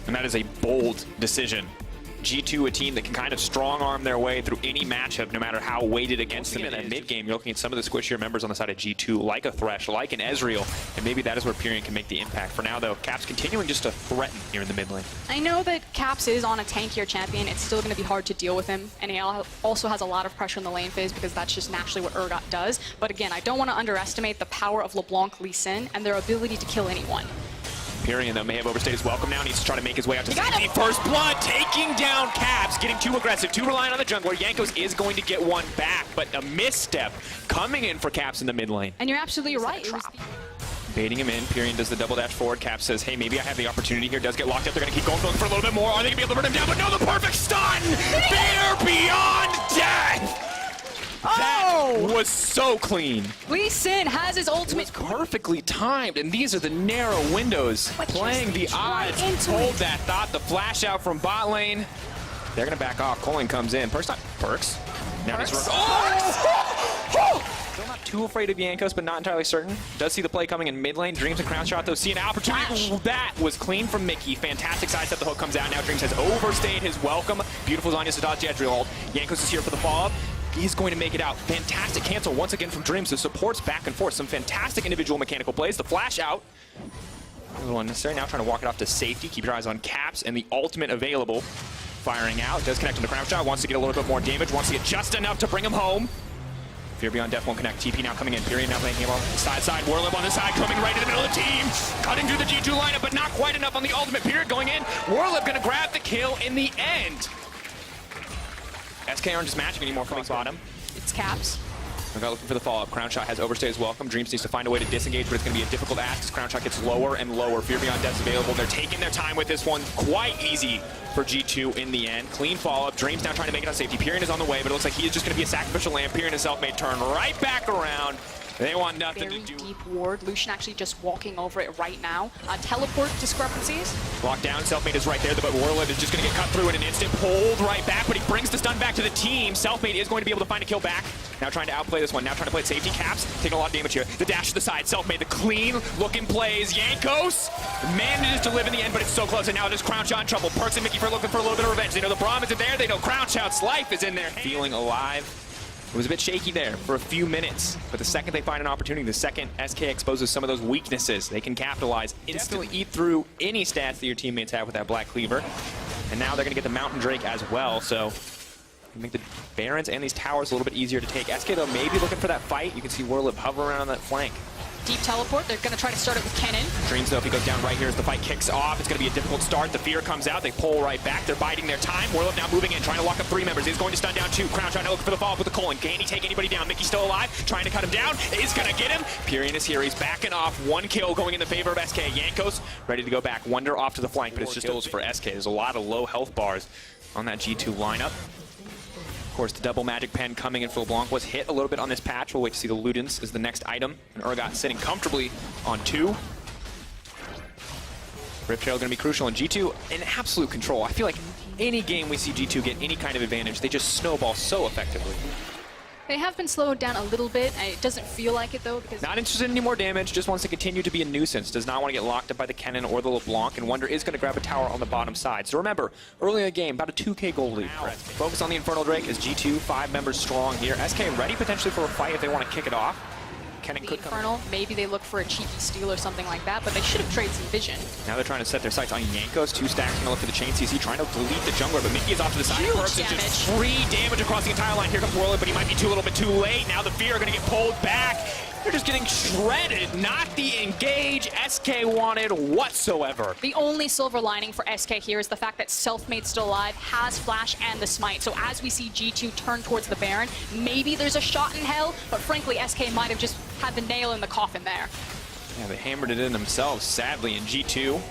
And that is a bold decision. G2, a team that can kind of strong-arm their way through any matchup, no matter how weighted against them in that mid-game. You're looking at some of the squishier members on the side of G2, like a Thresh, like an Ezreal, and maybe that is where Pyrion can make the impact. For now, though, Caps continuing just to threaten here in the mid lane. I know that Caps is on a tankier champion. It's still going to be hard to deal with him, and he also has a lot of pressure in the lane phase because that's just naturally what Urgot does. But again, I don't want to underestimate the power of LeBlanc, Lee Sin, and their ability to kill anyone. Pyrion, though, may have overstayed his welcome now. Needs to try to make his way out to safety. First blood, taking down Caps, getting too aggressive, too reliant on the jungler. Jankos is going to get one back, but a misstep coming in for Caps in the mid lane. And you're absolutely right. Baiting him in, Pyrion does the double dash forward. Caps says, hey, maybe I have the opportunity here. Does get locked up. They're going to keep going for a little bit more. Are they going to be able to burn him down? But no, the perfect stun! They're beyond death! That was so clean. Lee Sin has his ultimate. Perfectly timed, and these are the narrow windows. Playing the odds. Hold that thought. The flash out from bot lane. They're going to back off. Colin comes in. Perks. Now he's Still not too afraid of Jankos, but not entirely certain. Does see the play coming in mid lane. Dreams and crown shot, though. See an opportunity. That was clean from Mickey. Fantastic sidestep. The hook comes out. Now Dreams has overstayed his welcome. Beautiful Zanya to dodge the Ezreal ult. Jankos is here for the follow-up. He's going to make it out. Fantastic cancel once again from Dreams. The supports back and forth. Some fantastic individual mechanical plays. The flash out. A little unnecessary. Now trying to walk it off to safety. Keep your eyes on Caps and the ultimate available. Firing out. Does connect on the crown shot. Wants to get a little bit more damage. Wants to get just enough to bring him home. Fear Beyond Death won't connect. TP now coming in. Pyrion now playing him on the side. Whirlip on the side. Coming right in the middle of the team. Cutting through the G2 lineup, but not quite enough on the ultimate. Pyrion going in. Whirlip going to grab the kill in the end. SK aren't just matching anymore from the bottom. It's Caps. Urgot looking for the follow-up. Crown Shot has overstayed his welcome. Dreams needs to find a way to disengage, but it's going to be a difficult ask as Crown Shot gets lower and lower. Fear Beyond Death's available. They're taking their time with this one. Quite easy for G2 in the end. Clean follow-up. Dreams now trying to make it on safety. Pyrion is on the way, but it looks like he is just going to be a sacrificial lamb. Pyrion himself may turn right back around. They want nothing to do. Deep ward. Lucian actually just walking over it right now. Teleport discrepancies. Locked down. Selfmade is right there, but Warlord is just going to get cut through in an instant. Pulled right back, but he brings the stun back to the team. Selfmade is going to be able to find a kill back. Now trying to outplay this one. Now trying to play it safety. Caps taking a lot of damage here. The dash to the side. Selfmade, the clean looking plays. Jankos manages to live in the end, but it's so close. And now there's Crown Shot in trouble. Perks and Mickey for looking for a little bit of revenge. They know the Braum isn't there. They know Crown Shot's life is in there. Feeling alive. It was a bit shaky there for a few minutes, but the second they find an opportunity, the second SK exposes some of those weaknesses, they can capitalize, instantly eat through any stats that your teammates have with that Black Cleaver. And now they're going to get the Mountain Drake as well, so make the Barons and these towers a little bit easier to take. SK, though, maybe looking for that fight. You can see Whirlip hover around on that flank. Deep teleport. They're going to try to start it with Kennen. Dreams, though, if he goes down right here as the fight kicks off, it's going to be a difficult start. The fear comes out. They pull right back. They're biding their time. Whirlip now moving in, trying to lock up 3 members. He's going to stun down 2. Crown trying to look for the follow-up with the Colin. Can he take anybody down? Mickey's still alive, trying to cut him down. Is going to get him. Pyrion is here. He's backing off. 1 kill going in the favor of SK. Jankos ready to go back. Wonder off to the flank, but it's just kills for SK. There's a lot of low health bars on that G2 lineup. Of course, the double magic pen coming in for LeBlanc was hit a little bit on this patch. We'll wait to see the Ludens as the next item. And Urgot sitting comfortably on 2. Rift Trail going to be crucial, and G2 in absolute control. I feel like any game we see G2 get any kind of advantage, they just snowball so effectively. They have been slowed down a little bit. It doesn't feel like it, though, because... Not interested in any more damage, just wants to continue to be a nuisance. Does not want to get locked up by the Kennen or the LeBlanc, and Wonder is going to grab a tower on the bottom side. So remember, early in the game, about a 2K gold lead. Focus on the Infernal Drake as G2, 5 members strong here. SK ready potentially for a fight if they want to kick it off. Kennen could Infernal, maybe they look for a cheeky steal or something like that, but they should have traded some vision. Now they're trying to set their sights on Jankos. 2 stacks going to look for the chain CC, trying to delete the jungler, but Mickey is off to the side. Huge Perks damage. Just free damage across the entire line. Here comes Whirlip, but he might be a little bit too late. Now the Fear are going to get pulled back. They're just getting shredded. Not the engage SK wanted whatsoever. The only silver lining for SK here is the fact that Selfmade's still alive, has Flash and the Smite. So as we see G2 turn towards the Baron, maybe there's a shot in hell, but frankly, SK might have just had the nail in the coffin there. Yeah, they hammered it in themselves, sadly, and G2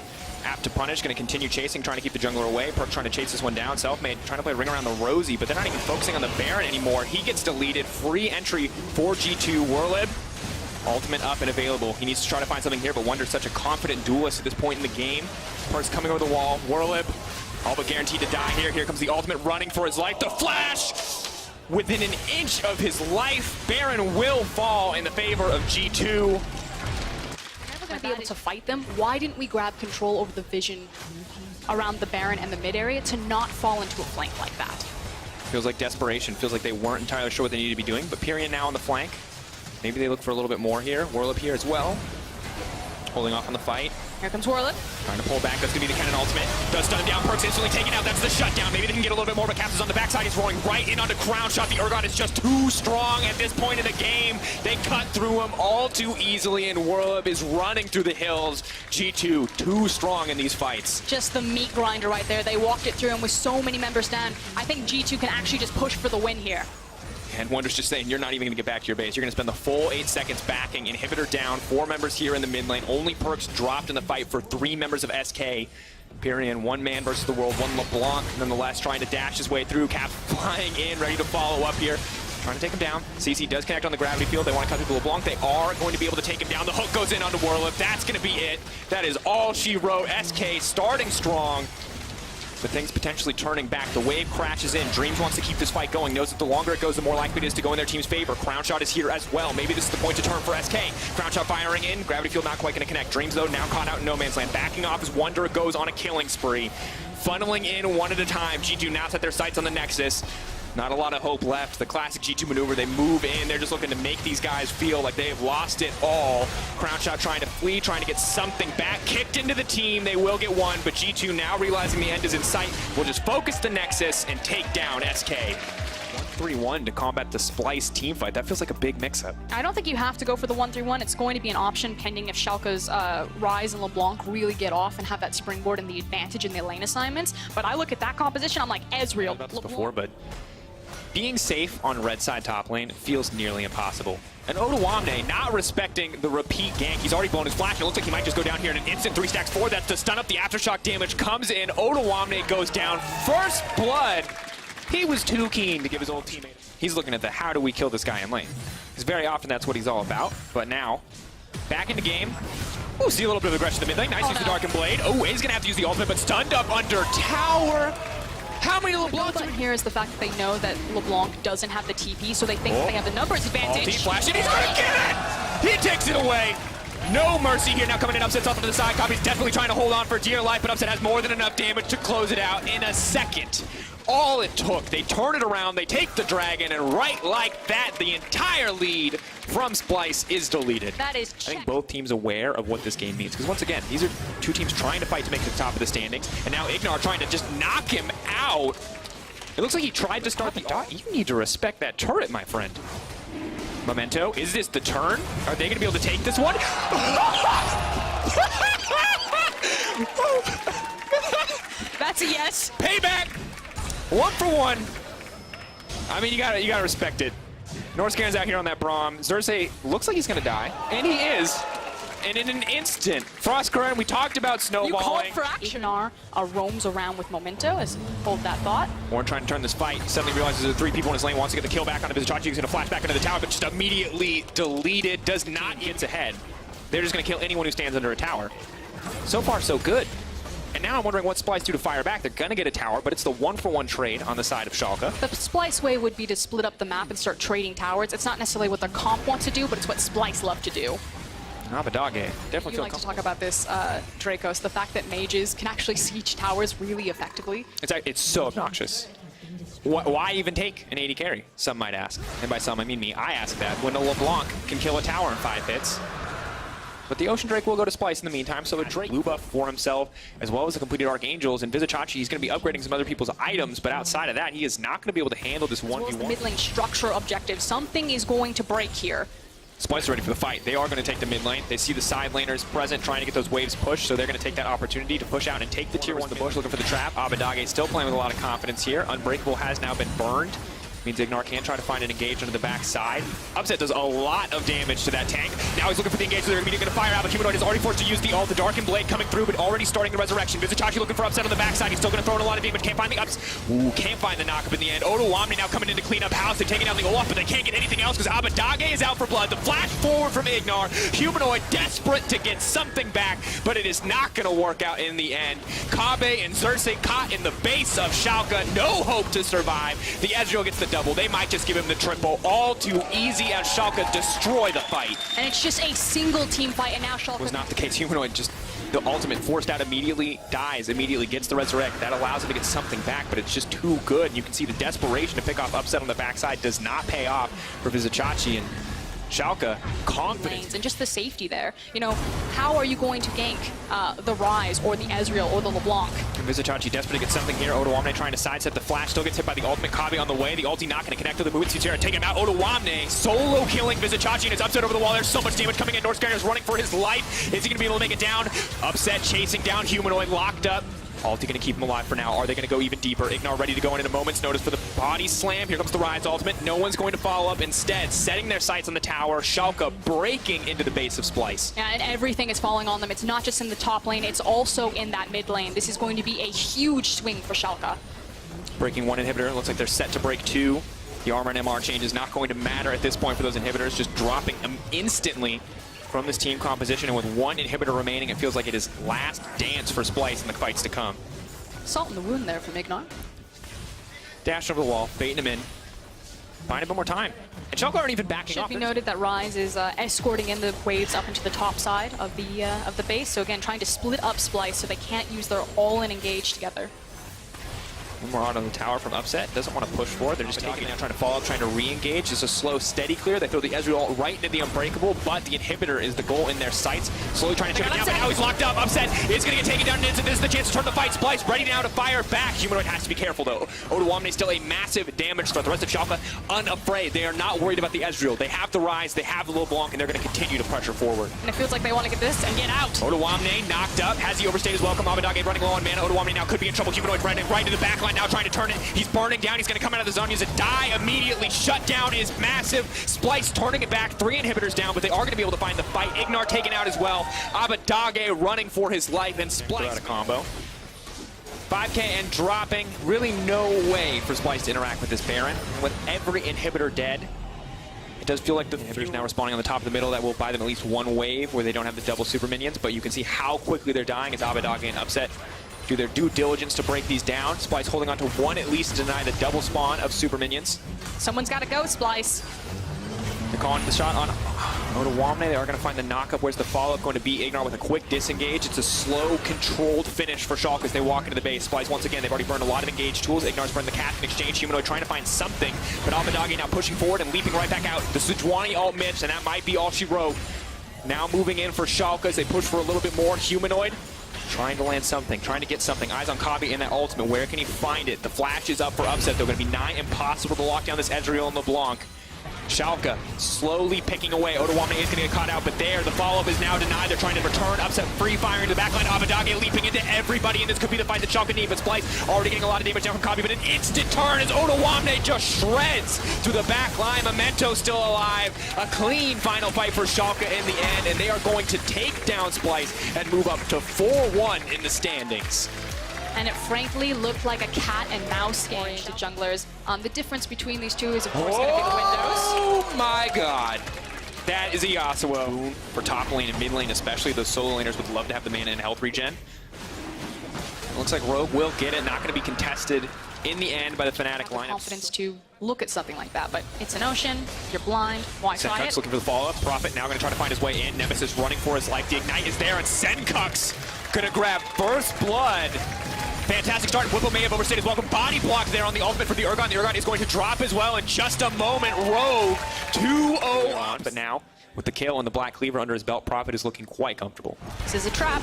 apt to punish, going to continue chasing, trying to keep the jungler away. Perk trying to chase this one down. Selfmade trying to play ring around the Rosie, but they're not even focusing on the Baron anymore. He gets deleted. Free entry for G2. Whirlib, ultimate up and available. He needs to try to find something here, but Wonder's such a confident duelist at this point in the game. Perk's coming over the wall. Whirlib, all but guaranteed to die here. Here comes the ultimate running for his life. The flash! Within an inch of his life, Baron will fall in the favor of G2. going to be able to fight them, why didn't we grab control over the vision around the Baron and the mid area to not fall into a flank like that? Feels like desperation. Feels like they weren't entirely sure what they needed to be doing. But Pyrian now on the flank. Maybe they look for a little bit more here. Whirlup here as well. Holding off on the fight. Here comes Whirlup. Trying to pull back. That's going to be the cannon ultimate. Does stun him down. Perks instantly taken out. That's the shutdown. Maybe they can get a little bit more, but Caps is on the backside. He's rolling right in onto Crown Shot. The Urgot is just too strong at this point in the game. They cut through him all too easily, and Whirlup is running through the hills. G2, too strong in these fights. Just the meat grinder right there. They walked it through, and with so many members down, I think G2 can actually just push for the win here. And Wonder's just saying, you're not even going to get back to your base. You're going to spend the full 8 seconds backing. Inhibitor down, 4 members here in the mid lane. Only Perks dropped in the fight for 3 members of SK. Pyrian, 1 man versus the world, 1 LeBlanc, nonetheless trying to dash his way through. Cap flying in, ready to follow up here. Trying to take him down. CC does connect on the gravity field. They want to cut through LeBlanc. They are going to be able to take him down. The hook goes in onto Whirlup. That's going to be it. That is all she wrote. SK starting strong, but things potentially turning back. The wave crashes in. Dreams wants to keep this fight going. Knows that the longer it goes, the more likely it is to go in their team's favor. Crown Shot is here as well. Maybe this is the point to turn for SK. Crown Shot firing in. Gravity field not quite going to connect. Dreams, though, now caught out in no man's land. Backing off as Wonder goes on a killing spree. Funneling in one at a time. G2 now set their sights on the Nexus. Not a lot of hope left. The classic G2 maneuver, they move in. They're just looking to make these guys feel like they've lost it all. Crown Shot trying to flee, trying to get something back. Kicked into the team. They will get one, but G2 now realizing the end is in sight will just focus the Nexus and take down SK. 1-3-1 to combat the Splice team fight. That feels like a big mix-up. I don't think you have to go for the 1-3-1. It's going to be an option pending if Schalke's Rise and LeBlanc really get off and have that springboard and the advantage in the lane assignments. But I look at that composition, I'm like, Ezreal, about this before, but being safe on red side top lane feels nearly impossible. And Odoamne not respecting the repeat gank. He's already blown his flash, and it looks like he might just go down here in an instant. 3 stacks forward. That's to stun up. The aftershock damage comes in. Odoamne goes down. First blood. He was too keen to give his old teammate. He's looking at the how do we kill this guy in lane. Because very often that's what he's all about. But now, back in the game. Ooh, see a little bit of aggression in the mid lane. Nice use the Darkened Blade. Oh, he's going to have to use the ultimate, but stunned up under tower. How many LeBlancs are here is the fact that they know that LeBlanc doesn't have the TP, so they think that they have the numbers advantage. Flash, and he's going to get it! He takes it away. No mercy here now coming in. Upset's off to the side. Copy's definitely trying to hold on for dear life, but Upset has more than enough damage to close it out in a second. All it took. They turn it around, they take the dragon, and right like that, the entire lead from Splice is deleted. That is I think both teams aware of what this game means, because once again, these are 2 teams trying to fight to make it to the top of the standings, and now Ignar trying to just knock him out. It looks like he tried to start the dot. You need to respect that turret, my friend. Memento, is this the turn? Are they going to be able to take this one? That's a yes. Payback! 1 for 1. I mean, you gotta respect it. Norscaren's out here on that Braum. Xerxes looks like he's gonna die, and he is. And in an instant, Frost Current, we talked about snowballing. You called for action. Ignar roams around with Memento, as hold that thought. Warren trying to turn this fight, suddenly realizes there are 3 people in his lane, wants to get the kill back onto Vizicachi. He's gonna flash back into the tower, but just immediately deleted, does not get ahead. They're just gonna kill anyone who stands under a tower. So far, so good. And now I'm wondering what Splice do to fire back. They're going to get a tower, but it's the 1-for-1 trade on the side of Schalke. The Splice way would be to split up the map and start trading towers. It's not necessarily what their comp wants to do, but it's what Splice love to do. Abadage, definitely You like to talk about this, Dracos, the fact that mages can actually siege towers really effectively. It's so obnoxious. Why even take an 80 carry, some might ask. And by some, I mean me. I ask that when a LeBlanc can kill a tower in 5 hits. But the Ocean Drake will go to Splice in the meantime, so a Drake blue buff for himself, as well as the completed Archangels. And Vizicachi, he's going to be upgrading some other people's items, but outside of that, he is not going to be able to handle this 1v1. As well as the mid lane structure objective, something is going to break here. Splice is ready for the fight. They are going to take the mid lane. They see the side laners present, trying to get those waves pushed, so they're going to take that opportunity to push out and take the tier 1 to bush, looking for the trap. Abadage still playing with a lot of confidence here. Unbreakable has now been burned. Means Ignar can try to find an engage under the back side. Upset does a lot of damage to that tank. Now he's looking for the engage, so they're immediately going to fire out. But Humanoid is already forced to use the ult. The Darkened Blade coming through, but already starting the resurrection. Vizicachi looking for Upset on the backside. He's still going to throw in a lot of damage. Can't find the ups. Ooh, can't find the knock-up in the end. Odoamne now coming in to clean up house. They're taking out the Olaf, but they can't get anything else because Abadage is out for blood. The flash forward from Ignar. Humanoid desperate to get something back, but it is not going to work out in the end. Kabe and Xerxes caught in the base of Schalke. No hope to survive. The Ezreal gets the double. They might just give him the triple. All too easy as Schalke destroy the fight. And it's just a single team fight, and now Schalke... Was not the case. Humanoid just, the ultimate forced out immediately, dies immediately, gets the resurrect. That allows him to get something back, but it's just too good. And you can see the desperation to pick off upset on the backside does not pay off for Vizicachi, and Schalke confident. And just the safety there. You know, how are you going to gank the Rise or the Ezreal or the LeBlanc? And Vizicachi desperate to get something here. Odoamne trying to sidestep the flash, still gets hit by the ultimate. Kabi on the way. The ulti not going to connect to the movement. Sutera taking him out. Odoamne solo killing Vizicachi, and it's upset over the wall. There's so much damage coming in. Northskyner is running for his life. Is he going to be able to make it down? Upset chasing down Humanoid, locked up. Ulti going to keep him alive for now. Are they going to go even deeper? Ignar ready to go in a moment's notice for the body slam. Here comes the Rise ultimate. No one's going to follow up. Instead, setting their sights on the tower. Schalke breaking into the base of Splice. Yeah, and everything is falling on them. It's not just in the top lane, it's also in that mid lane. This is going to be a huge swing for Schalke. Breaking one inhibitor. Looks like they're set to break two. The armor and MR change is not going to matter at this point for those inhibitors. Just dropping them instantly from this team composition, and with one inhibitor remaining, it feels like it is last dance for Splice in the fights to come. Salt in the wound there from Ignar. Dash over the wall, baiting him in. Find a bit more time. And Schalke aren't even backing off. Should be noted that Rise is escorting in the waves up into the top side of the base. So again, trying to split up Splice so they can't use their all-in engage together. One more out on the tower from Upset. Doesn't want to push forward. They're just taking it now, trying to follow up, trying to re-engage. Just a slow, steady clear. They throw the Ezreal right into the Unbreakable, but the inhibitor is the goal in their sights. Slowly trying to chip it down, but now he's locked up. Upset is going to get taken down, and this is the chance to turn the fight. Splice ready now to fire back. Humanoid has to be careful, though. Odoamne still a massive damage threat. The rest of Schalke unafraid. They are not worried about the Ezreal. They have the Rise, they have the LeBlanc, and they're going to continue to pressure forward. And it feels like they want to get this and get out. Odoamne knocked up. Has he overstayed his welcome? Abadage running low on mana. Odoamne now could be in trouble. Humanoid right to the back line now, trying to turn it. He's burning down. He's going to come out of the zone. Use a die immediately. Shut down is massive. Splice turning it back. 3 inhibitors down, but they are going to be able to find the fight. Ignar taken out as well. Abadage running for his life, and Splice out a combo. 5K and dropping. Really no way for Splice to interact with this Baron. And with every inhibitor dead, it does feel like the inhibitors now respawning on the top of the middle. That will buy them at least one wave where they don't have the double super minions, but you can see how quickly they're dying as Abadage and Upset do their due diligence to break these down. Splice holding on to one at least to deny the double spawn of super minions. Someone's got to go, Splice. They're calling the shot on Odoamne. They are going to find the knockup. Where's the follow-up going to be? Ignar with a quick disengage. It's a slow, controlled finish for Schalke as they walk into the base. Splice, once again, they've already burned a lot of engaged tools. Ignar's burned the cat in exchange. Humanoid trying to find something, but Abadage now pushing forward and leaping right back out. The Sejuani ult missed, and that might be all she wrote. Now moving in for Schalke as they push for a little bit more. Humanoid trying to land something, trying to get something. Eyes on Kabi in that ultimate. Where can he find it? The flash is up for Upset. They're going to be nigh impossible to lock down this Ezreal and LeBlanc. Schalke slowly picking away. Odoamne is going to get caught out, but there, the follow-up is now denied. They're trying to return. Upset free fire into the backline. Abadage leaping into everybody, and this could be the fight that Schalke need, but Splice already getting a lot of damage down from Kabi, but an instant turn as Odoamne just shreds through the backline. Memento still alive. A clean final fight for Schalke in the end, and they are going to take down Splice and move up to 4-1 in the standings. And it frankly looked like a cat and mouse game to junglers. The difference between these two is, of course, going to be the windows. Oh my god. That is a Yasuo for top lane and mid lane especially. Those solo laners would love to have the mana and health regen. It looks like Rogue will get it. Not going to be contested in the end by the Fnatic lineup. Confidence to look at something like that, but it's an ocean. You're blind. Why try it? looking for the follow-up. Prophet now going to try to find his way in. Nemesis running for his life. The Ignite is there, and Senkuk's going to grab first blood. Fantastic start. Whippo may have overstayed his welcome. Body block there on the ultimate for the Urgon. The Urgon is going to drop as well in just a moment. Rogue 2-0 on. But now, with the kill and the Black Cleaver under his belt, Prophet is looking quite comfortable. This is a trap.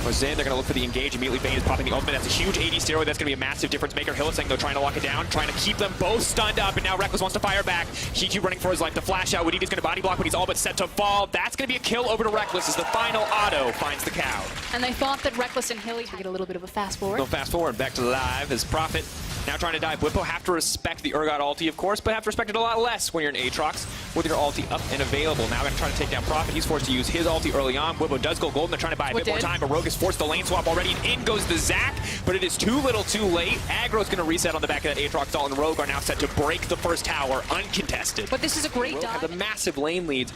Jose, they're going to look for the engage. Immediately, Bane is popping the ultimate. That's a huge AD steroid. That's going to be a massive difference maker. Hylissang, though, trying to lock it down, trying to keep them both stunned up, and now Reckless wants to fire back. Hiku running for his life. The flash out. Wadid is going to body block, but he's all but set to fall. That's going to be a kill over to Reckless as the final auto finds the cow. And they thought that Reckless and Hilly would get a little bit of a fast forward. No fast forward. Back to live as Prophet now trying to dive. Whippo have to respect the Urgot ulti, of course, but have to respect it a lot less when you're in Aatrox with your ulti up and available. Now going to try to take down Prophet. He's forced to use his ulti early on. Whippo does go golden. They're trying to buy a bit more time, but Rogue is forced the lane swap already, and in goes the Zac, but it is too little too late. Aggro's going to reset on the back of that Aatrox ult, and Rogue are now set to break the first tower uncontested. But this is a great Rogue dive. have the massive lane leads.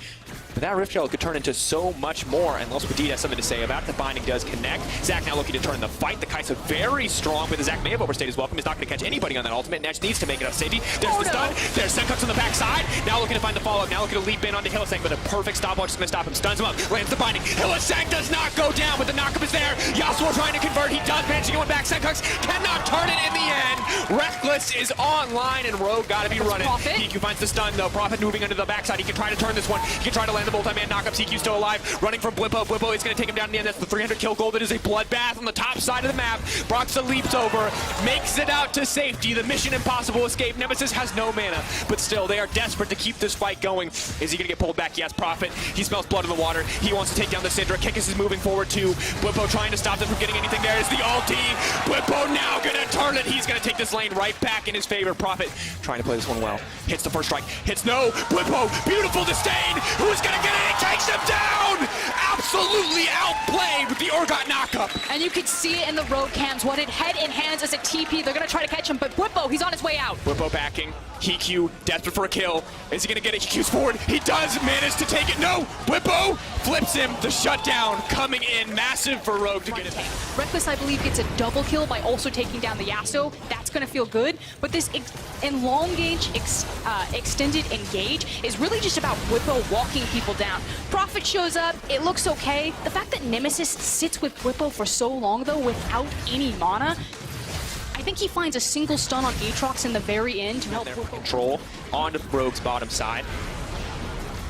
But that Rift Gel could turn into so much more, and Los Petit has something to say about it. The binding does connect. Zac now looking to turn the fight. The Kai'Sa very strong, but the Zac may have overstayed his welcome. He's not going to catch anybody on that ultimate. Nesh needs to make it up safety. There's the stun. There's Senkuks on the backside. Now looking to find the follow-up. Now looking to leap in onto Hylissang, but a perfect stopwatch is going to stop him. Stuns him up. Lands the binding. Hylissang does not go down, but the knockup is there. Yasuo trying to convert. He does manage to go back. Senkuks cannot turn it in the end. Reckless is online, and Rogue got to be running. CQ finds the stun, though. Prophet moving under the backside. He can try to turn this one. He can try to land the multi-man knockup. CQ still alive. Running from Blippo. Blippo is going to take him down in the end. That's the 300 kill goal. That is a bloodbath on the top side of the map. Broxa leaps over, makes it out to safety. The mission impossible escape. Nemesis has no mana, but still, they are desperate to keep this fight going. Is he going to get pulled back? Yes, Prophet. He smells blood in the water. He wants to take down the Syndra. Kikis is moving forward too. Blippo trying to stop them from getting anything there. Is the ulti. Blippo now going to turn it. He's going to take this lane right back in his favor. Prophet trying to play this one well. Hits the first strike. Hits no. Blippo, beautiful disdain. Who's going to get it? He takes him down. Absolutely outplayed with the Urgot knockup. And you could see it in the road cams. What it head in hands as a TP. They're going to try to catch him, but Blippo, he's on his way out. Blippo backing. HeQ desperate for a kill. Is he going to get it? HeQ's forward. He does manage to take it. No. Blippo flips him. The shutdown coming in massive for Rogue to get it. Reckless, I believe, gets a double kill by also taking down the Yasuo. That's going to feel good. But this extended engage is really just about Blippo walking people down. Prophet shows up. It looks okay. The fact that Nemesis sits with Blippo for so long, though, without any mana, I think he finds a single stun on Aatrox in the very end to help Blippo control onto Rogue's bottom side.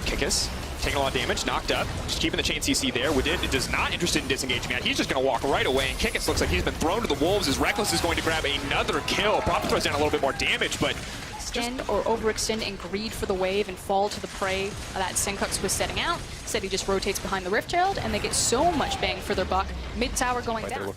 Kikis taking a lot of damage, knocked up, just keeping the chain CC there. Widid is not interested in disengaging that. He's just going to walk right away, and Kikis looks like he's been thrown to the wolves as Reckless is going to grab another kill. Prophet throws down a little bit more damage, but extend or overextend and greed for the wave and fall to the prey that Senkuks was setting out. Instead, he just rotates behind the Rift Child, and they get so much bang for their buck. Mid tower going down.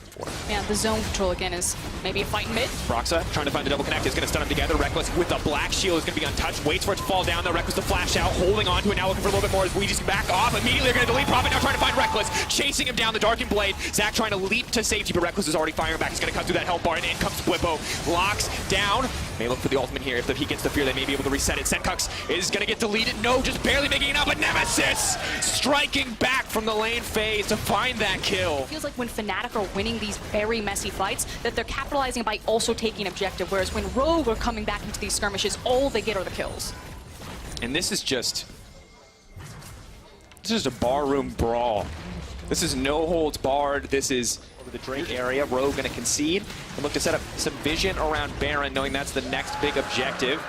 Yeah, the zone control again is maybe a fight in mid. Broxa trying to find the double connect is going to stun them together. Reckless with the black shield is going to be untouched. Waits for it to fall down. The Reckless to flash out, holding on to it now, looking for a little bit more as we just back off. Immediately they're going to delete Prophet. Now trying to find Reckless, chasing him down the Darkened Blade. Zac trying to leap to safety, but Reckless is already firing back. He's going to cut through that health bar, and in comes Blippo. Locks down. May look for the ultimate here. If he gets the fear, they may be able to reset it. Senkuks is going to get deleted. No, just barely making it up. But Nemesis striking back from the lane phase to find that kill. It feels like when Fnatic are winning these very messy fights, that they're capitalizing by also taking objective, whereas when Rogue are coming back into these skirmishes, all they get are the kills. And this is just a barroom brawl. This is no holds barred. This is the Drake area. Rogue going to concede and look to set up some vision around Baron, knowing that's the next big objective.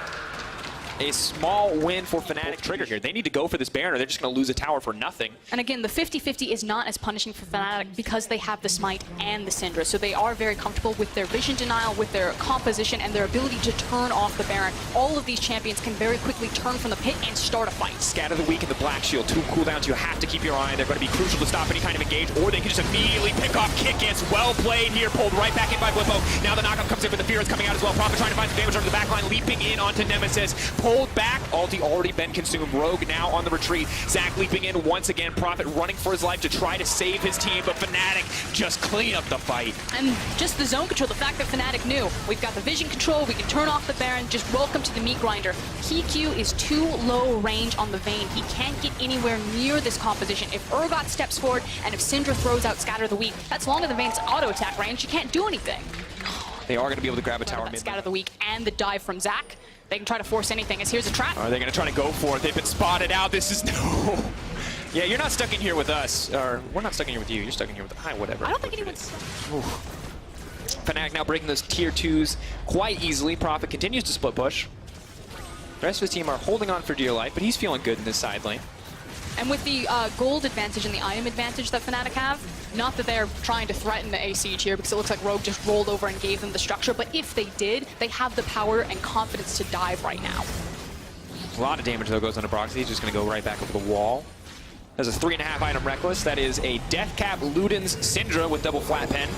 A small win for Fnatic trigger here. They need to go for this Baron or they're just going to lose a tower for nothing. And again, the 50-50 is not as punishing for Fnatic because they have the Smite and the Syndra. So they are very comfortable with their vision denial, with their composition, and their ability to turn off the Baron. All of these champions can very quickly turn from the pit and start a fight. Scatter the Weak and the Black Shield. 2 cooldowns you have to keep your eye on. They're going to be crucial to stop any kind of engage, or they can just immediately pick off Kikis. Well played here. Pulled right back in by Blippo. Now the knockup comes in, but the fear is coming out as well. Prophet trying to find some damage under the back line, leaping in onto Nemesis. Pulled back. Ulti already been consumed. Rogue now on the retreat. Zac leaping in once again. Prophet running for his life to try to save his team, but Fnatic just clean up the fight. And just the zone control, the fact that Fnatic knew we've got the vision control, we can turn off the Baron, just welcome to the meat grinder. HeQ is too low range on the Vayne. He can't get anywhere near this composition. If Urgot steps forward and if Syndra throws out Scatter the Weak, that's longer than Vayne's auto attack range. You can't do anything. They are going to be able to grab a tower mid. Scatter the Weak and the dive from Zac. They can try to force anything, as here's a trap. Are they going to try to go for it? They've been spotted out. This is no. Yeah, you're not stuck in here with us. Or we're not stuck in here with you. You're stuck in here with whatever. I don't think anyone's stuck. Fnatic now breaking those tier 2s quite easily. Prophet continues to split push. The rest of his team are holding on for dear life, but he's feeling good in this side lane. And with the gold advantage and the item advantage that Fnatic have, not that they're trying to threaten the A siege here because it looks like Rogue just rolled over and gave them the structure, but if they did, they have the power and confidence to dive right now. A lot of damage though goes onto Broxy. He's just going to go right back over the wall. There's a 3.5 item Reckless. That is a Death Cap Luden's Syndra with double flat pen.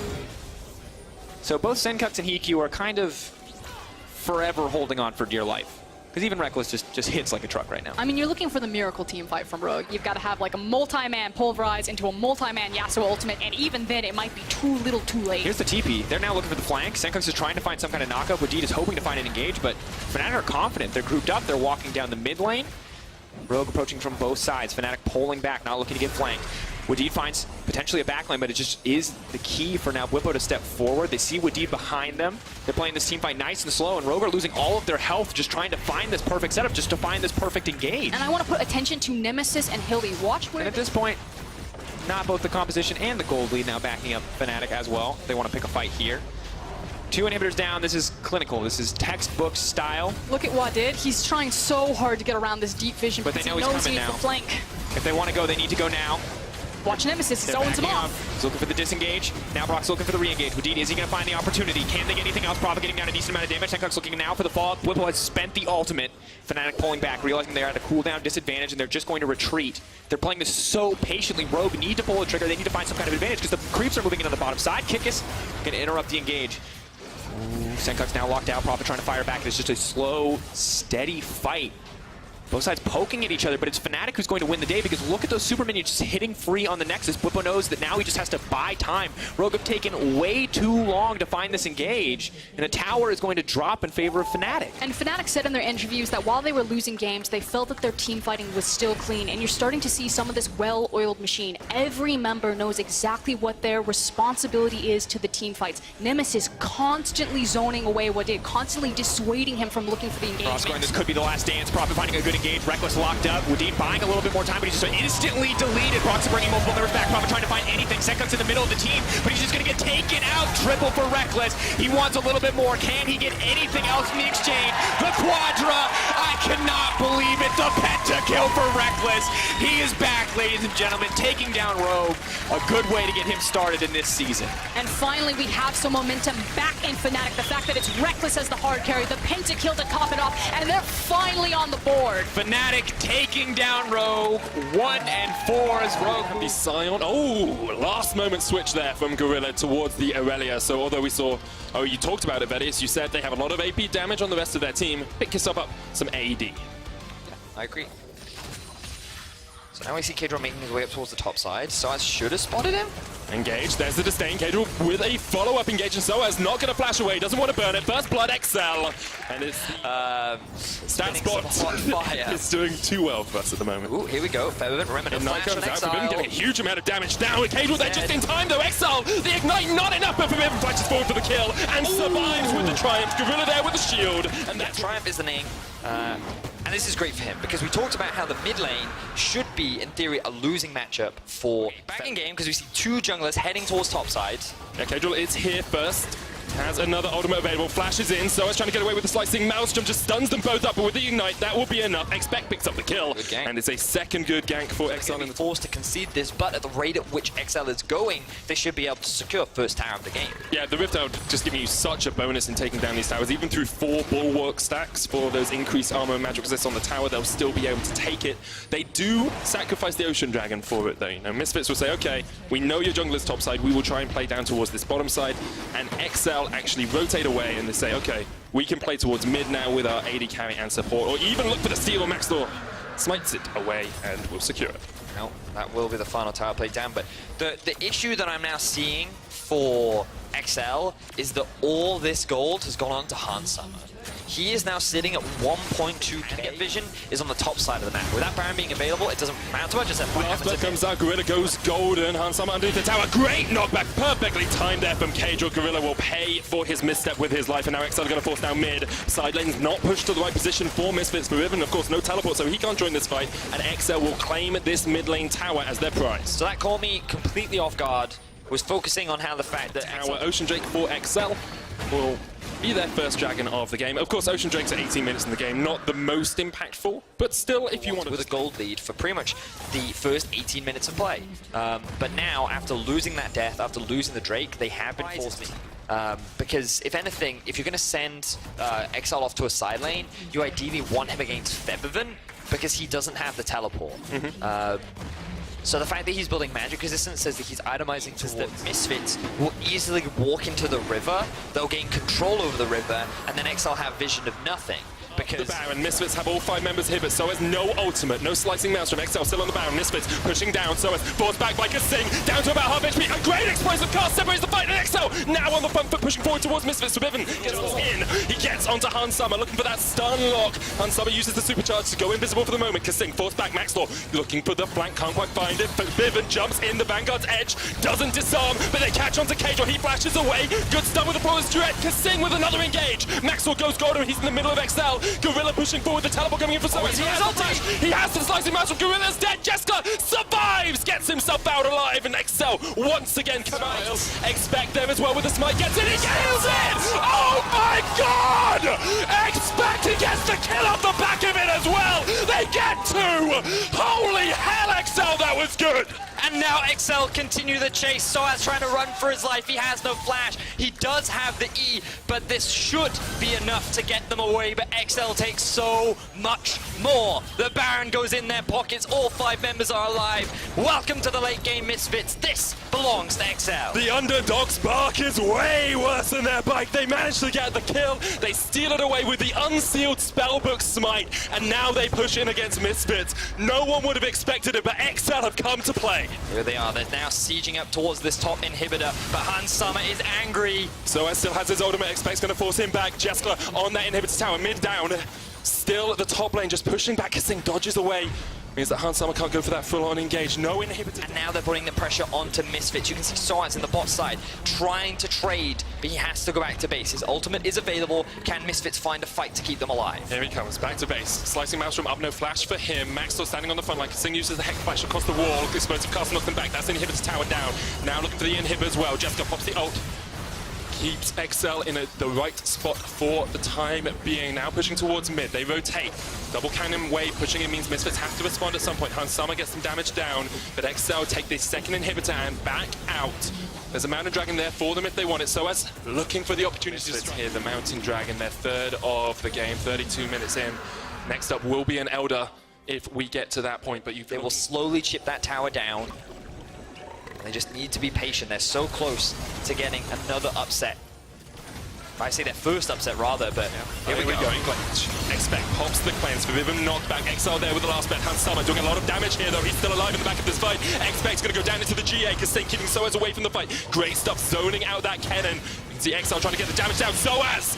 So both Senkuks and HeQ are kind of forever holding on for dear life. Because even Reckless just hits like a truck right now. I mean, you're looking for the miracle team fight from Rogue. You've got to have like a multi-man pulverize into a multi-man Yasuo ultimate, and even then it might be too little too late. Here's the TP. They're now looking for the flank. Senkuks is trying to find some kind of knockup. Widid is hoping to find an engage, but Fnatic are confident. They're grouped up. They're walking down the mid lane. Rogue approaching from both sides. Fnatic pulling back, not looking to get flanked. Wadid finds potentially a backline, but it just is the key for now Bwipo to step forward. They see Wadid behind them. They're playing this team fight nice and slow, and Rogue are losing all of their health just trying to find this perfect setup, just to find this perfect engage. And I want to put attention to Nemesis and Hilly. Watch where... And at this point, not both the composition and the gold lead now backing up Fnatic as well. They want to pick a fight here. 2 inhibitors down. This is clinical. This is textbook style. Look at Wadid. He's trying so hard to get around this deep vision, but they know he's coming now. The flank. If they want to go, they need to go now. Watch Nemesis, he's owns him off. He's looking for the disengage. Now Brock's looking for the re-engage. Wadid, is he going to find the opportunity? Can they get anything else? Prophet getting down a decent amount of damage. Tenkok's looking now for the fall. Bwipo has spent the ultimate. Fnatic pulling back, realizing they're at a cooldown disadvantage, and they're just going to retreat. They're playing this so patiently. Rogue need to pull the trigger. They need to find some kind of advantage because the creeps are moving in on the bottom side. Kickus going to interrupt the engage. Senkok's now locked out. Prophet trying to fire back. It's just a slow, steady fight. Both sides poking at each other, but it's Fnatic who's going to win the day because look at those super minions just hitting free on the Nexus. Bwipo knows that now he just has to buy time. Rogue have taken way too long to find this engage, and the tower is going to drop in favor of Fnatic. And Fnatic said in their interviews that while they were losing games, they felt that their team fighting was still clean, and you're starting to see some of this well-oiled machine. Every member knows exactly what their responsibility is to the team fights. Nemesis constantly zoning away Wadid, constantly dissuading him from looking for the engagement. Cross going, this could be the last dance. Prophet finding a good engage. Reckless locked up. Wadid buying a little bit more time, but he's just instantly deleted. Proxy bringing multiple members back. Prophet trying to find anything. Senkok's in the middle of the team, but he's just going to get taken out. Triple for Reckless. He wants a little bit more. Can he get anything else in the exchange? The Quadra. I cannot believe it. The pentakill for Reckless. He is back, ladies and gentlemen, taking down Rogue. A good way to get him started in this season. And finally, we have some momentum back in Fnatic. The fact that it's Reckless as the hard carry, the pentakill to top it off, and they're finally on the board. Fnatic taking down Rogue, 1 and 4 as Rogue. The Scion. Oh, last moment switch there from Gorilla towards the Aurelia. So although we saw, you talked about it, Vedius, you said they have a lot of AP damage on the rest of their team. Pick yourself up some AD. Yeah, I agree. So now we see Kdra making his way up towards the top side. Soaz should have spotted him. Engage, there's the disdain. Kdra with a follow-up engage, and Soaz not going to flash away, doesn't want to burn it. First blood, XL. And it's that spot is doing too well for us at the moment. Ooh, here we go. Fervent Remnant Ignite flash comes on out for Bim, Exile. getting a huge amount of damage down. Kdra there just in time though. XL, the Ignite not enough, but Bim flashes forward for the kill and survives with the Triumph. Gorilla there with the shield. And Yeah, Triumph is the name. And this is great for him because we talked about how the mid lane should be, in theory, a losing matchup for back in game because we see 2 junglers heading towards top side. Yeah, Kdra is here first. Has another ultimate available, flashes in, so it's trying to get away with the slicing. Maelstrom just stuns them both up, but with the Ignite, that will be enough. Expect picks up the kill, Good gank. and it's a second good gank for XL. They're forced to concede this, but at the rate at which XL is going, they should be able to secure first tower of the game. Yeah, the Rift Tower just giving you such a bonus in taking down these towers. Even through 4 bulwark stacks for those increased armor and magic resist on the tower, they'll still be able to take it. They do sacrifice the Ocean Dragon for it, though. You know, Misfits will say, okay, we know your jungler's top side, we will try and play down towards this bottom side, and XL actually rotate away and they say, okay, we can play towards mid now with our AD carry and support, or even look for the steal or Max Thor. Smites it away and will secure it. No, that will be the final tower play down, but the issue that I'm now seeing for XL is that all this gold has gone on to Han Summer. He is now sitting at 1.2k. Vision is on the top side of the map. Without Baron being available, it doesn't matter much. Just After comes out, Gorilla goes golden. Han Summer underneath the tower. Great knockback, perfectly timed there from Kdra. Gorilla will pay for his misstep with his life, and now XL are going to force down mid. Side lane's not pushed to the right position for Misfits. Riven, of course, no teleport, so he can't join this fight, and XL will claim this mid lane tower as their prize. So that caught me completely off guard. Was focusing on how the fact that Our Ocean Drake for XL will be their first dragon of the game. Of course, Ocean Drake's at 18 minutes in the game, not the most impactful, but still, if you want to... With a gold lead for pretty much the first 18 minutes of play. But now, after losing that death, after losing the Drake, they have been forced to... because, if anything, if you're going to send XL off to a side lane, you ideally want him against Febiven, because he doesn't have the teleport. So the fact that he's building magic resistance says that he's itemizing towards that Misfits will easily walk into the river, they'll gain control over the river, and then XL have vision of nothing. because The Baron, Misfits have all 5 members here, but so has no ultimate, no slicing mouse from XL still on the Baron. Misfits pushing down, so as forced back by Kasing, down to about half HP. A great explosive cast separates the fight, and XL now on the front foot, pushing forward towards Misfits. Forbidden gets in. He gets onto Hans Summer, looking for that stun lock. Hans Summer uses the supercharge to go invisible for the moment. Kasing forced back, Maxlaw looking for the flank, can't quite find it. Forbidden jumps in the Vanguard's edge, doesn't disarm, but they catch onto Cage, he flashes away. Good stun with the Flawless Duet. Kasing with another engage. Maxwell goes golden, he's in the middle of XL. Gorilla pushing forward, the teleport coming in for someone. He has the slicing mouse from Gorilla's dead. Jessica survives, gets himself out alive, and XL once again come out. Expect there as well with the smite, gets it, he kills it! Oh my god! Expect, he gets the kill off the back of it as well! They get 2! Holy hell, XL, that was good! And now XL continue the chase. Soaz trying to run for his life. He has no flash. He does have the E, but this should be enough to get them away. But XL takes so much more. The Baron goes in their pockets. All 5 members are alive. Welcome to the late game, Misfits. This belongs to XL. The underdog's bark is way worse than their bite. They managed to get the kill. They steal it away with the unsealed spellbook smite. And now they push in against Misfits. No one would have expected it, but XL have come to play. Here they are. They're now sieging up towards this top inhibitor, but Hans Summer is angry. Soaz still has his ultimate. Expect's going to force him back. Jessica on that inhibitor tower, mid down. Still at the top lane, just pushing back. Kasing dodges away. Means that Hans Summer can't go for that full-on engage. No inhibitor. And now they're putting the pressure onto Misfits. You can see Soaz in the bot side trying to trade, but he has to go back to base. His ultimate is available. Can Misfits find a fight to keep them alive? Here he comes, back to base. Slicing mouse from up, no flash for him. Max still standing on the front line. Kasing uses the Hex Flash across the wall. Explosive cast knocks them back. That's the inhibitor tower down. Now looking for the inhibitor as well. Jessica pops the ult. Keeps XL in the right spot for the time being. Now pushing towards mid. They rotate. Double cannon wave. Pushing it means Misfits have to respond at some point. Hans Summer gets some damage down, but XL take the second inhibitor and back out. There's a Mountain Dragon there for them if they want it. So as looking for the opportunity to here, the Mountain Dragon, their 3rd of the game, 32 minutes in. Next up will be an Elder if we get to that point, but they will slowly chip that tower down. They just need to be patient. They're so close to getting another upset. I say their first upset rather, but here we go. Expect pops the cleanse. Forbidden knocked back. XL there with the last bet. Hans Summer doing a lot of damage here, though. He's still alive in the back of this fight. Expect's going to go down into the GA. Kasing keeping Soaz away from the fight. Great stuff, zoning out that cannon. You can see XL trying to get the damage down. Soaz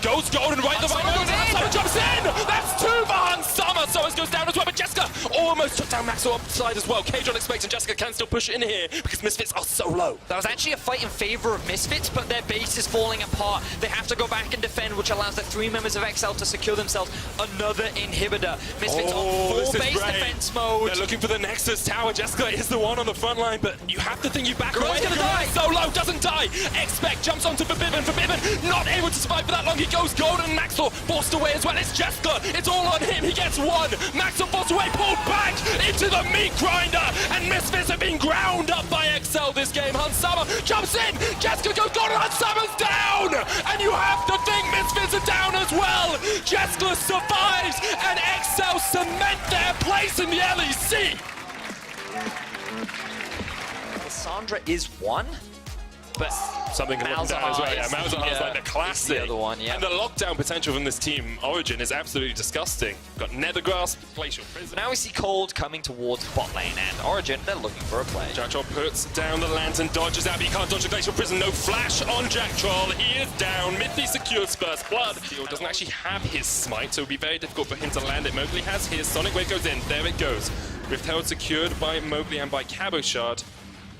goes golden right the right moment. Hans Summer jumps in. That's 2 for Hans Summer. Soaz goes down as well, but Jessica almost took down Maxwell upside as well. Cage on Expect, and Jessica can still push it in here because Misfits are so low. That was actually a fight in favor of Misfits, but their base is falling apart. They have to go back and defend, which allows the 3 members of XL to secure themselves another inhibitor. Misfits on full base defense mode. They're looking for the Nexus tower. Jessica is the one on the front line, but you have to think you back away. Gorilla's gonna die. So low, doesn't die. Expect jumps onto Forbidden. Forbidden not able to survive for that long. He goes golden. Maxwell forced away as well. It's Jessica. It's all on him. He gets 1. Maxwell forced away, pulled back into the meat grinder, and Misfits have been ground up by XL this game. Hans Summer jumps in. Jessica goes golden. Hans Summer's down, and you have to think Misfits are down as well. Jessica survives, and XL cement their place in the LEC. Cassandra is 1. But something can look down as well. Yeah, Malzahar's like the classic. The other one, yeah. And the lockdown potential from this team, Origin, is absolutely disgusting. Got Nether Grasp, Glacial Prison. Now we see Cold coming towards bot lane, and Origin, they're looking for a play. Jack Troll puts down the lantern, dodges out, but he can't dodge the Glacial Prison. No flash on Jack Troll. He is down. Mithy secures first blood. He doesn't actually have his smite, so it would be very difficult for him to land it. Mowgli has his. Sonic Wave goes in. There it goes. Rift Herald secured by Mowgli and by Cabo Shard.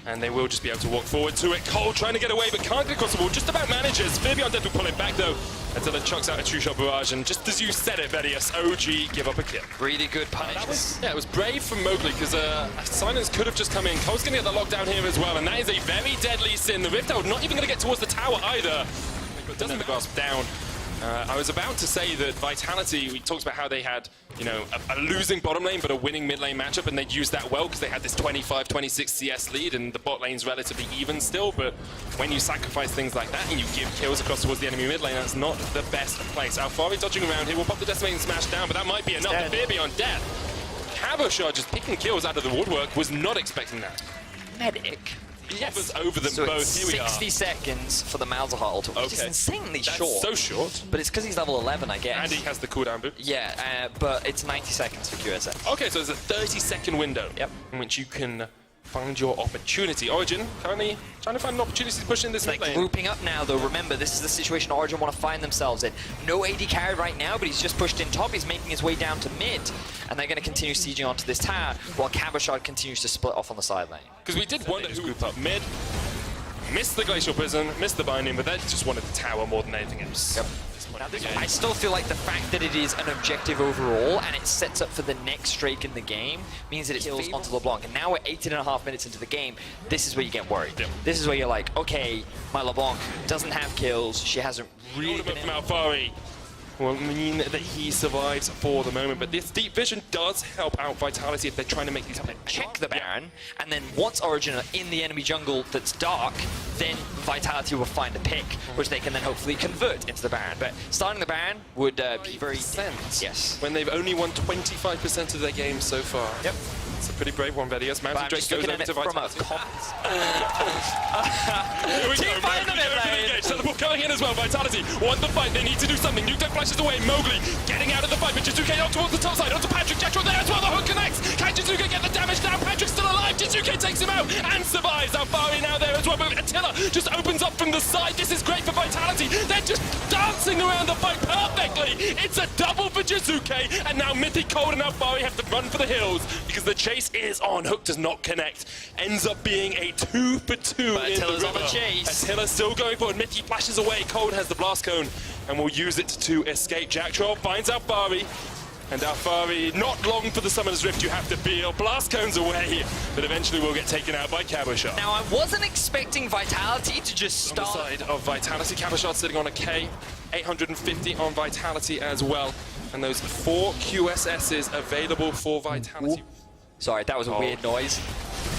And they will just be able to walk forward to it. Cole trying to get away, but can't get across the wall. Just about manages. Fear Beyond Death will pull it back, though, until it chucks out a True Shot Barrage. And just as you said it, Vedius, OG give up a kill. Really good punish. Yeah, it was brave from Mowgli, because Silence could have just come in. Cole's going to get the lockdown here as well, and that is a very deadly sin. The Rift Herald not even going to get towards the tower either. But doesn't grasp down. I was about to say that Vitality, we talked about how they had, you know, a losing bottom lane but a winning mid lane matchup, and they'd used that well because they had this 25-26 CS lead and the bot lane's relatively even still, but when you sacrifice things like that and you give kills across towards the enemy mid lane, that's not the best place. Alfari dodging around here, will pop the Decimating Smash down, but that might be enough. The Fear Beyond Death. Cabochard just picking kills out of the woodwork, was not expecting that. Medic. hovers over them So both. it's Here we are. 60 seconds for the Malzahar ult, which is Okay. insanely That's short. so short. But it's because he's level 11, I guess. And he has the cooldown boot. Yeah, but it's 90 seconds for QSS. Okay, so there's a 30-second window Yep. in which you can find your opportunity. Origin currently trying to find an opportunity to push in this Like mid lane. grouping up now, though. Remember, this is the situation Origin want to find themselves in. No AD carry right now, but he's just pushed in top. He's making his way down to mid, and they're going to continue sieging onto this tower while Cabochard continues to split off on the side lane. Because we did wonder who grouped up mid. Missed the Glacial Prison, missed the Binding, but they just wanted the tower more than anything else. Yep. Now, I still feel like the fact that it is an objective overall and it sets up for the next streak in the game means that it kills onto LeBlanc. And now we're 18.5 minutes into the game. This is where you get worried. Yep. This is where you're like, okay, my LeBlanc doesn't have kills. She hasn't really been From Alfari will mean that he survives for the moment, but this deep vision does help out Vitality if they're trying to make these happen. check the Baron, and then once Origin are in the enemy jungle that's dark, then Vitality will find a pick, which they can then hopefully convert into the Baron. But starting the Baron would be very... Yes. When they've only won 25% of their games so far. Yep. It's a pretty brave one, Vedius. But Mountain I'm Drake just goes looking over at it to from a Vitality. Here we go, Team fight in the Mowgli mid open lane. engage. Teleport coming in as well. Vitality want the fight. They need to do something. Nuketown flashes away. Mowgli getting out of the fight, but Jizuke out towards the top side. Onto Patrick. Jetro there as well. The hook connects. Can Jizuke get the damage down? Patrick's still alive. Jizuke takes him out and survives. Alfari now there as well. But Attila just opens up from the side. This is great for Vitality. They're just dancing around the fight perfectly. It's a double for Jizuke. And now Mythic Cold and Alfari have to run for the hills because the chase is on. Hook does not connect. Ends up being a 2 for 2 But in Attila's the on the river. chase. Attila still going forward. Mithy flashes away. Cold has the blast cone and will use it to escape. Jack Troll finds Alfari. And Alfari, not long for the Summoner's Rift, you have to feel. Blast cones away, but eventually will get taken out by Cabochard. Now, I wasn't expecting Vitality to just On the start... side of Vitality, Cabochard sitting on a K, 850 on Vitality as well. And those 4 QSSs available for Vitality. Sorry, that was a weird noise.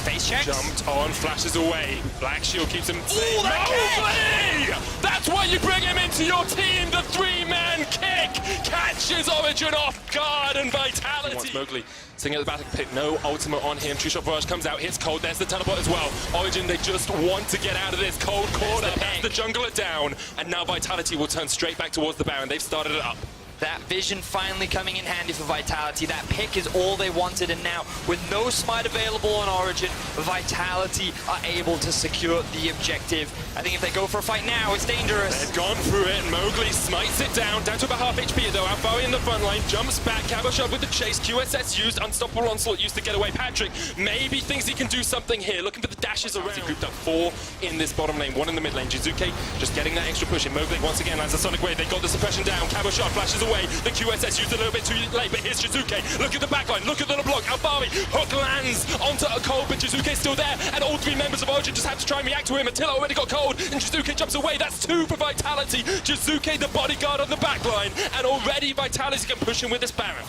Face checks. Jumped on, flashes away. Black Shield keeps him safe. that Mowgli! That's why you bring him into your team. The 3-man kick catches Origin off guard, and Vitality wants Mowgli sitting at the back pit. No ultimate on him. True Shot Barrage comes out, hits Cold. There's the teleport as well. Origin, they just want to get out of this. Cold corner, that's the jungler down, and now Vitality will turn straight back towards the Baron. They've started it up. That vision finally coming in handy for Vitality. That pick is all they wanted, and now, with no smite available on Origin, Vitality are able to secure the objective. I think if they go for a fight now, it's dangerous. They've gone through it. Mowgli smites it down to about half HP though. Alfari in the front line, jumps back. Cabochard with the chase. QSS used, Unstoppable Onslaught used to get away. Patrick maybe thinks he can do something here. Looking for the dashes around. He grouped up 4 in this bottom lane, 1 in the mid lane. Jizuke just getting that extra push in. Mowgli once again lands a Sonic Wave. They got the suppression down. Cabochard flashes away. The QSS used a little bit too late, but here's Jizuke. Look at the backline. Look at the LeBlanc. Alfari hook lands onto a Cold, but Jizuke's still there, and all 3 members of Origin just have to try and react to him. Attila already got Cold, and Jizuke jumps away. That's 2 for Vitality. Jizuke, the bodyguard on the backline, and already Vitality can push him with this Baron.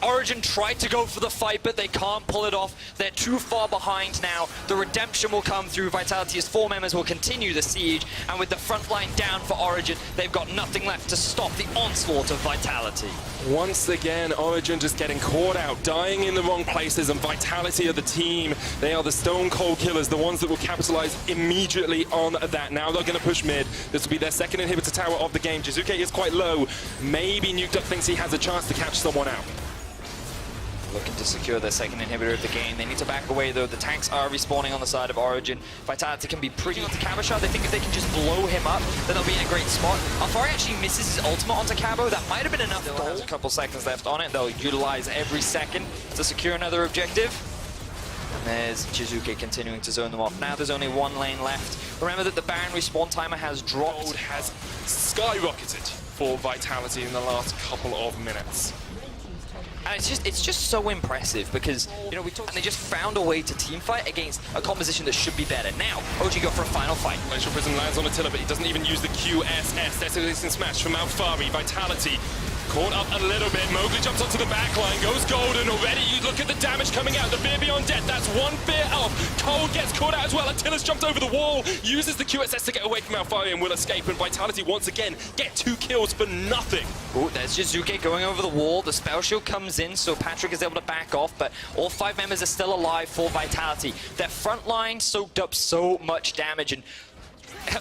Origin tried to go for the fight, but they can't pull it off. They're too far behind now. The redemption will come through. Vitality's 4 members will continue the siege, and with the front line down for Origin, they've got nothing left to stop the onslaught of Vitality. Once again, Origin just getting caught out, dying in the wrong places, and Vitality of the team. They are the stone cold killers, the ones that will capitalize immediately on that. Now they're going to push mid. This will be their second inhibitor tower of the game. Jizuke is quite low. Maybe Nuked Up thinks he has a chance to catch someone out. Looking to secure their second inhibitor of the game. They need to back away though. The tanks are respawning on the side of Origin. Vitality can be pretty onto Cabochard. They think if they can just blow him up, then they'll be in a great spot. Alfari actually misses his ultimate onto Cabo. That might have been enough. Still has a couple seconds left on it. They'll utilize every second to secure another objective. And there's Jizuke continuing to zone them off. Now there's only 1 lane left. Remember that the Baron respawn timer has dropped. Cold has skyrocketed for Vitality in the last couple of minutes. And it's just so impressive because, you know, and they just found a way to team fight against a composition that should be better. Now, OG go for a final fight. Glacial Prism lands on Attila, but he doesn't even use the QSS. That's an instant smash from Alfari. Vitality Caught up a little bit. Mowgli jumps onto the back line, goes golden already. You look at the damage coming out. The fear beyond death. That's one fear elf. Cold gets caught out as well. Attila's jumped over the wall, uses the QSS to get away from Alfari and will escape. And Vitality once again get 2 kills for nothing. Oh, there's Jizuke going over the wall. The spell shield comes in, so Patrick is able to back off, but all 5 members are still alive for Vitality. Their front line soaked up so much damage, and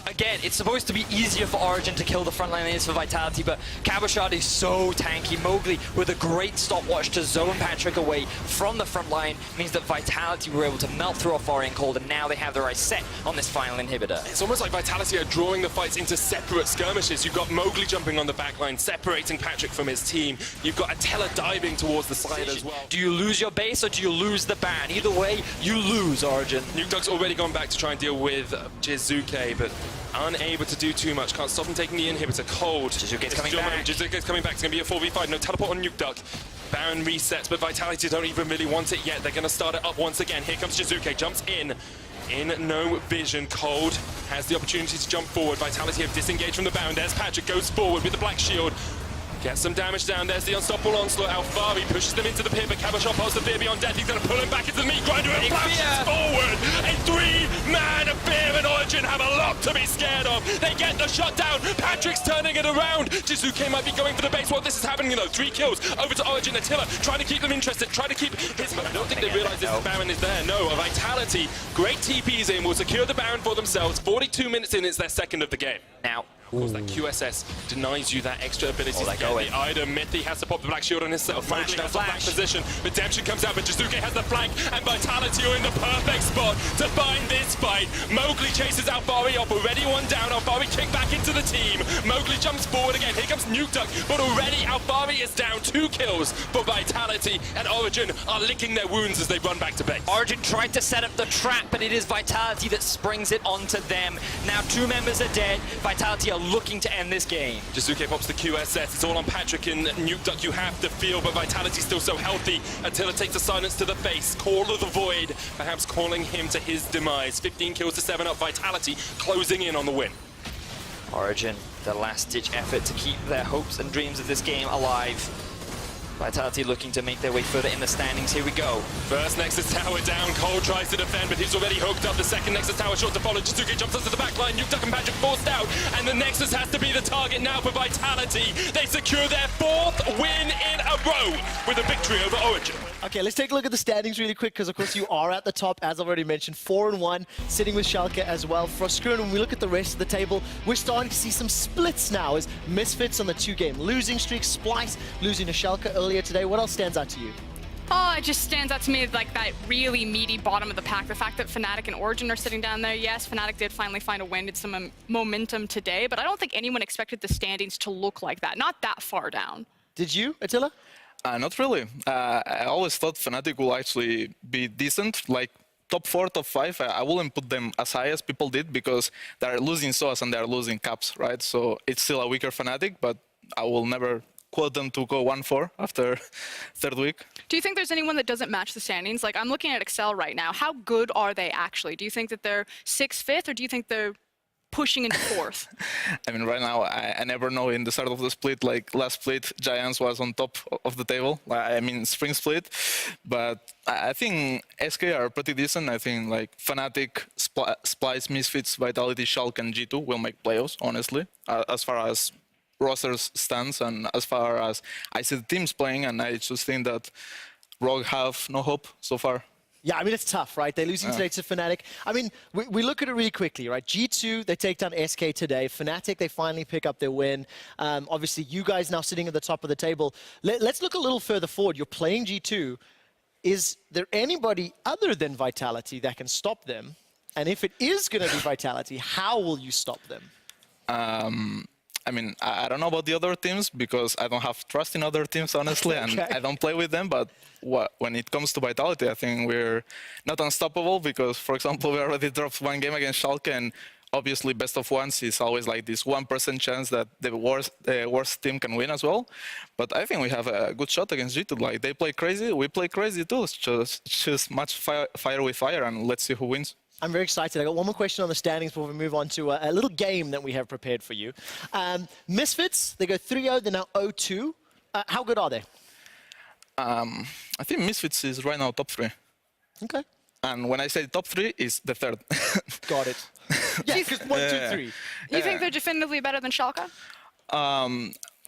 again, it's supposed to be easier for Origin to kill the frontline than it is for Vitality, but Cabochard is so tanky. Mowgli with a great stopwatch to zone Patrick away from the front line means that Vitality were able to melt through Alfari and Cold, and now they have their eyes set on this final inhibitor. It's almost like Vitality are drawing the fights into separate skirmishes. You've got Mowgli jumping on the back line, separating Patrick from his team. You've got Attila diving towards the side as well. Do you lose your base or do you lose the ban? Either way, you lose, Origin. Nukeduck's already gone back to try and deal with Jizuke, but unable to do too much. Can't stop him taking the inhibitor. Cold. Jizuke's coming back. Jizuke's coming back. It's going to be a 4v5. No teleport on Nukeduck. Baron resets, but Vitality don't even really want it yet. They're going to start it up once again. Here comes Jizuke. Jumps in no vision. Cold has the opportunity to jump forward. Vitality have disengaged from the Baron. There's Patrick. Goes forward with the black shield. Gets some damage down. There's the unstoppable onslaught. Alfari pushes them into the pit, but Cabochard pulls the fear beyond death. He's going to pull him back into the meat grinder and flashes forward. A 3-man fear, and Origin have a lot to be scared of. They get the shot down. Patrick's turning it around. Jizuke might be going for the base. Well, this is happening, though. 3 kills over to Origin. Attila trying to keep them interested, trying to keep his... I don't think they realize this Baron is there. No, a Vitality. Great TPs in. Will secure the Baron for themselves. 42 minutes in. It's their second of the game. Now, of course, that QSS denies you that extra ability to get the item. Mithy has to pop the black shield on himself. Mowgli has the black position. Redemption comes out, but Jizuke has the flank, and Vitality are in the perfect spot to find this fight. Mowgli chases Alfari up, already one down. Alfari kicked back into the team. Mowgli jumps forward again. Here comes Nukeduck, but already Alfari is down. 2 kills for Vitality, and Origin are licking their wounds as they run back to base. Origin tried to set up the trap, but it is Vitality that springs it onto them. Now 2 members are dead. Vitality are looking to end this game. Jizuke pops the QSS. It's all on Patrick and Nukeduck. You have to feel, but Vitality's still so healthy. Attila takes the silence to the face. Call of the Void, perhaps calling him to his demise. 15 kills to 7 up. Vitality closing in on the win. Origin, the last-ditch effort to keep their hopes and dreams of this game alive. Vitality looking to make their way further in the standings. Here we go. First Nexus Tower down. Cole tries to defend, but he's already hooked up. The second Nexus Tower short to follow. Jizuke jumps onto the back line. Nukeduck and Patrick forced out. And the Nexus has to be the target now for Vitality. They secure their 4th win in a row with a victory over Origin. Okay, let's take a look at the standings really quick, because of course you are at the top, as I've already mentioned, 4-1, sitting with Schalke as well. For Screw, when we look at the rest of the table, we're starting to see some splits now, as Misfits on the 2-game losing streak, Splice losing to Schalke earlier today. What else stands out to you? Oh, it just stands out to me like that really meaty bottom of the pack. The fact that Fnatic and Origin are sitting down there. Yes, Fnatic did finally find a win, did some momentum today, but I don't think anyone expected the standings to look like that. Not that far down. Did you, Attila? Not really. I always thought Fnatic will actually be decent, like top 4, top 5. I wouldn't put them as high as people did, because they're losing SOAS and they're losing Caps, right? So it's still a weaker Fnatic, but I will never quote them to go 1-4 after 3rd week. Do you think there's anyone that doesn't match the standings? Like, I'm looking at Excel right now. How good are they actually? Do you think that they're 6th, 5th, or do you think they're pushing into 4th? I mean, right now, I never know. In the start of the split, like last split, Giants was on top of the table. I mean, Spring split. But I think SK are pretty decent. I think like Fnatic, Splice, Misfits, Vitality, Schalke, and G2 will make playoffs, honestly, as far as rosters stands and as far as I see the teams playing, and I just think that Rogue have no hope so far. Yeah, I mean, it's tough, right? They're losing today to Fnatic. I mean, we look at it really quickly, right? G2, they take down SK today. Fnatic, they finally pick up their win. Obviously, you guys now sitting at the top of the table. Let's look a little further forward. You're playing G2. Is there anybody other than Vitality that can stop them? And if it is going to be Vitality, how will you stop them? I mean, I don't know about the other teams, because I don't have trust in other teams, honestly, and I don't play with them. But when it comes to Vitality, I think we're not unstoppable, because, for example, we already dropped 1 game against Schalke, and obviously best of ones is always like this 1% chance that the worst team can win as well. But I think we have a good shot against G2. Like, they play crazy, we play crazy too. It's just match fire with fire, and let's see who wins. I'm very excited. I got one more question on the standings before we move on to a little game that we have prepared for you. Misfits, they go 3-0, they're now 0-2. How good are they? I think Misfits is right now top 3. Okay. And when I say top 3, is the third. Got it. Yeah, because 1, 2, 3. You think they're definitively better than Schalke?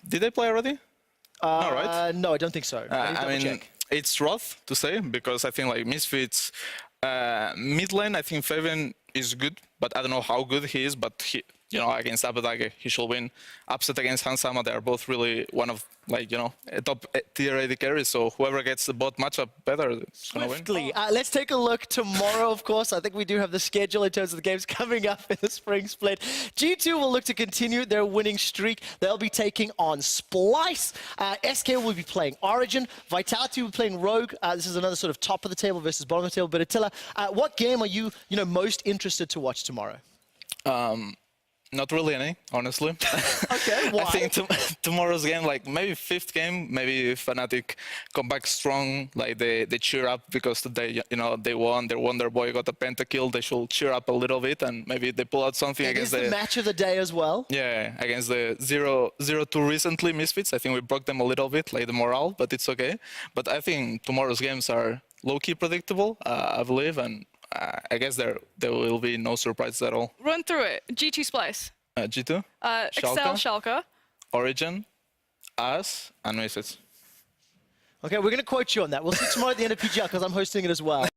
Did they play already? No, right? No, I don't think so. I mean, check. it's rough to say because I think like Misfits, mid lane, I think Fabian is good, but I don't know how good he is. But he, against Abadage, he should win. Upset against Hansama, they are both really one of a top tier AD carries. So whoever gets the bot matchup better is gonna win. Swiftly, let's take a look tomorrow, of course. I think we do have the schedule in terms of the games coming up in the spring split. G2 will look to continue their winning streak. They'll be taking on Splice. SK will be playing Origin. Vitality will be playing Rogue. This is another sort of top of the table versus bottom of the table. But Attila, what game are you, most interested to watch tomorrow? Not really any, honestly. Okay, why? I think tomorrow's game, like maybe 5th game, maybe Fnatic come back strong, like they cheer up because today, they won. Their Wonder Boy got a pentakill. They should cheer up a little bit and maybe they pull out something against the match of the day as well. Yeah, against the 0-2 recently Misfits. I think we broke them a little bit, like the morale, but it's okay. But I think tomorrow's games are low-key predictable, I believe, and I guess there will be no surprises at all. Run through it. G2 Splice. G2. Excel Schalke. Origin. Us. And Misfits. Okay, we're going to quote you on that. We'll see tomorrow at the end of PGL because I'm hosting it as well.